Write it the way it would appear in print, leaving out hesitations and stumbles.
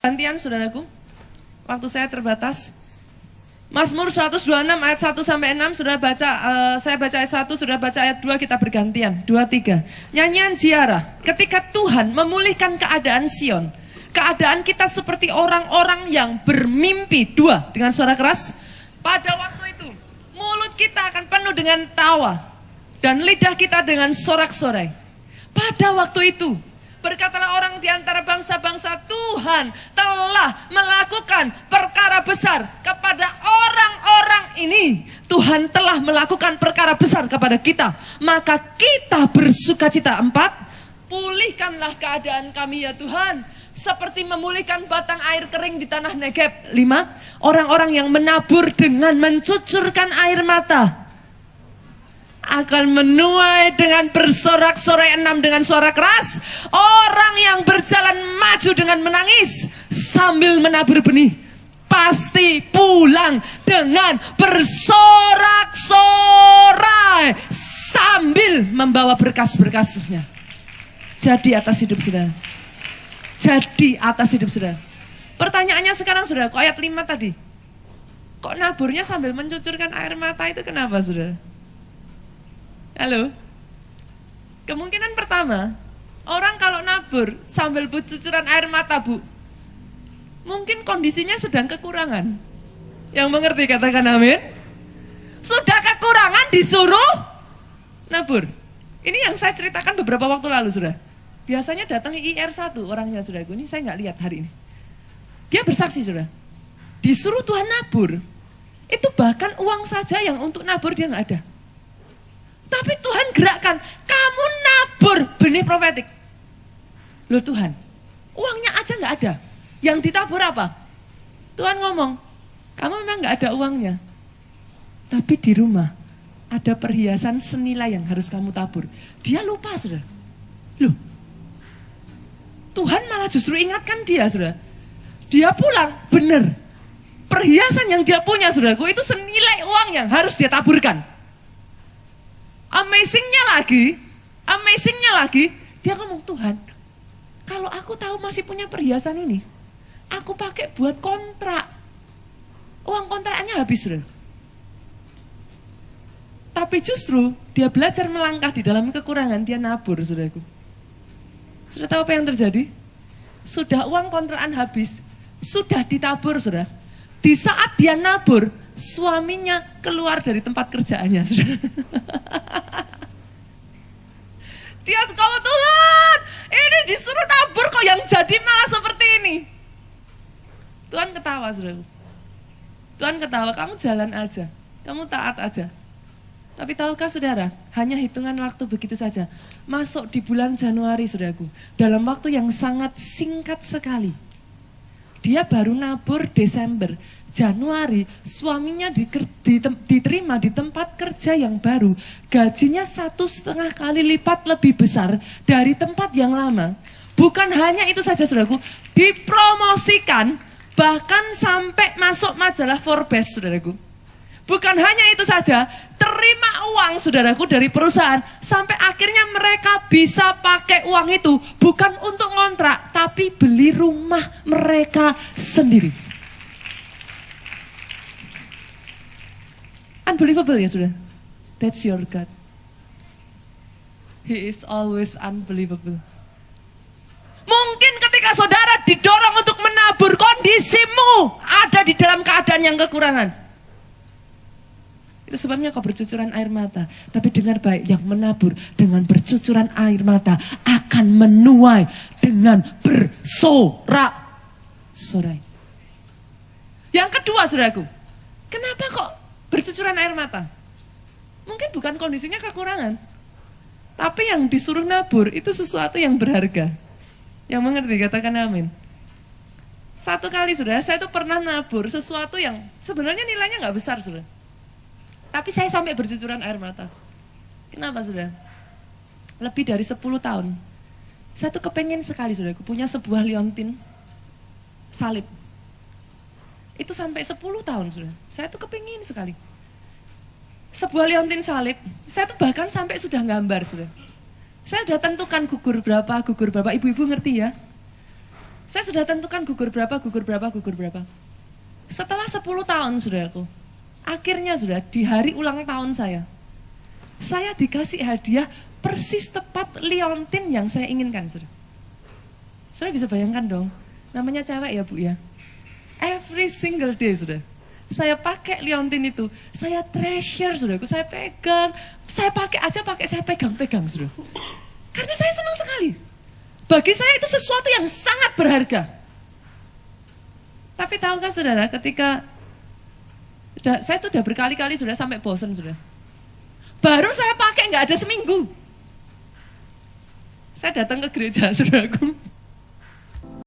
Gantian saudaraku, waktu saya terbatas. Mazmur 126 ayat 1 sampai 6 sudah baca, saya baca ayat 1, sudah baca ayat 2, kita bergantian. 2, 3. Nyanyian ziarah. Ketika Tuhan memulihkan keadaan Sion, keadaan kita seperti orang-orang yang bermimpi. 2, dengan suara keras. Pada waktu itu, mulut kita akan penuh dengan tawa dan lidah kita dengan sorak-sorai. Pada waktu itu, berkatalah orang di antara bangsa-bangsa, Tuhan telah melakukan perkara besar kepada orang-orang ini. Tuhan telah melakukan perkara besar kepada kita, maka kita bersukacita. 4, pulihkanlah keadaan kami ya Tuhan, seperti memulihkan batang air kering di tanah Negeb. 5, orang-orang yang menabur dengan mencucurkan air mata akan menuai dengan bersorak-sorai. 6, dengan suara keras. Orang yang berjalan maju dengan menangis sambil menabur benih pasti pulang dengan bersorak-sorai sambil membawa berkas-berkasnya. Jadi atas hidup saudara. Jadi atas hidup saudara. Pertanyaannya sekarang saudara, kok ayat 5 tadi, kok naburnya sambil mencucurkan air mata itu kenapa saudara? Halo? Kemungkinan pertama, orang kalau nabur sambil cucuran air mata, Bu, mungkin kondisinya sedang kekurangan. Yang mengerti katakan amin. Sudah kekurangan disuruh nabur. Ini yang saya ceritakan beberapa waktu lalu, sudah. Biasanya datang IR1 orangnya, saudaraku. Ini saya nggak lihat hari ini. Dia bersaksi, sudah. Disuruh Tuhan nabur. Itu bahkan uang saja yang untuk nabur dia nggak ada. Tapi Tuhan gerakkan, kamu nabur benih profetik. Loh Tuhan, uangnya aja nggak ada. Yang ditabur apa? Tuhan ngomong, kamu memang nggak ada uangnya. Tapi di rumah ada perhiasan senilai yang harus kamu tabur. Dia lupa, saudara. Loh, Tuhan malah justru ingatkan dia, saudara. Dia pulang, benar. Perhiasan yang dia punya, saudaraku, itu senilai uang yang harus dia taburkan. Amazingnya lagi, dia ngomong, Tuhan, kalau aku tahu masih punya perhiasan ini, aku pakai buat kontrak. Uang kontraknya habis, saudara. Tapi justru dia belajar melangkah di dalam kekurangan, dia nabur, saudaraku. Sudah tahu apa yang terjadi? Sudah uang kontrakan habis, sudah ditabur, saudara. Di saat dia nabur, suaminya keluar dari tempat kerjaannya, saudara. Dia kau Tuhan, ini disuruh nabur kok yang jadi malah seperti ini. Tuhan ketawa, saudara. Tuhan ketawa, kamu jalan aja, kamu taat aja. Tapi tahukah saudara, hanya hitungan waktu begitu saja. Masuk di bulan Januari, saudaraku, dalam waktu yang sangat singkat sekali. Dia baru nabur Desember. Januari suaminya diterima di tempat kerja yang baru, gajinya 1,5 kali lipat lebih besar dari tempat yang lama. Bukan hanya itu saja, saudaraku, dipromosikan bahkan sampai masuk majalah Forbes, saudaraku. Bukan hanya itu saja, terima uang, saudaraku, dari perusahaan sampai akhirnya mereka bisa pakai uang itu bukan untuk ngontrak, tapi beli rumah mereka sendiri. Unbelievable ya sudah. That's your God. He is always unbelievable. Mungkin ketika saudara didorong untuk menabur, kondisimu ada di dalam keadaan yang kekurangan. Itu sebabnya kau bercucuran air mata. Tapi dengar baik, yang menabur dengan bercucuran air mata akan menuai dengan bersorak-sorai. Yang kedua, saudaraku, kenapa kok bercucuran air mata? Mungkin bukan kondisinya kekurangan, tapi yang disuruh nabur itu sesuatu yang berharga. Yang mengerti katakan amin. Satu kali, saudara, saya tuh pernah nabur sesuatu yang sebenarnya nilainya gak besar, saudara. Tapi saya sampai bercucuran air mata. Kenapa, saudara? Lebih dari 10 tahun. Saya tuh kepengen sekali, saudara, aku punya sebuah liontin salib. Itu sampai 10 tahun, saudara. Saya tuh kepingin sekali. Sebuah liontin salib, saya tuh bahkan sampai sudah gambar, saudara. Saya udah tentukan gugur berapa, ibu-ibu ngerti ya. Saya sudah tentukan gugur berapa. Setelah 10 tahun saudaraku, akhirnya sudah di hari ulang tahun saya dikasih hadiah persis tepat liontin yang saya inginkan. Saudara bisa bayangkan dong, namanya cewek ya Bu ya. Every single day sudah. Saya pakai liontin itu, saya treasure saudaraku, saya pegang, saya pegang saudara. Karena saya senang sekali. Bagi saya itu sesuatu yang sangat berharga. Tapi tahukah saudara, ketika saya itu udah berkali-kali sudah sampai bosan sudah. Baru saya pakai nggak ada seminggu. Saya datang ke gereja saudaraku.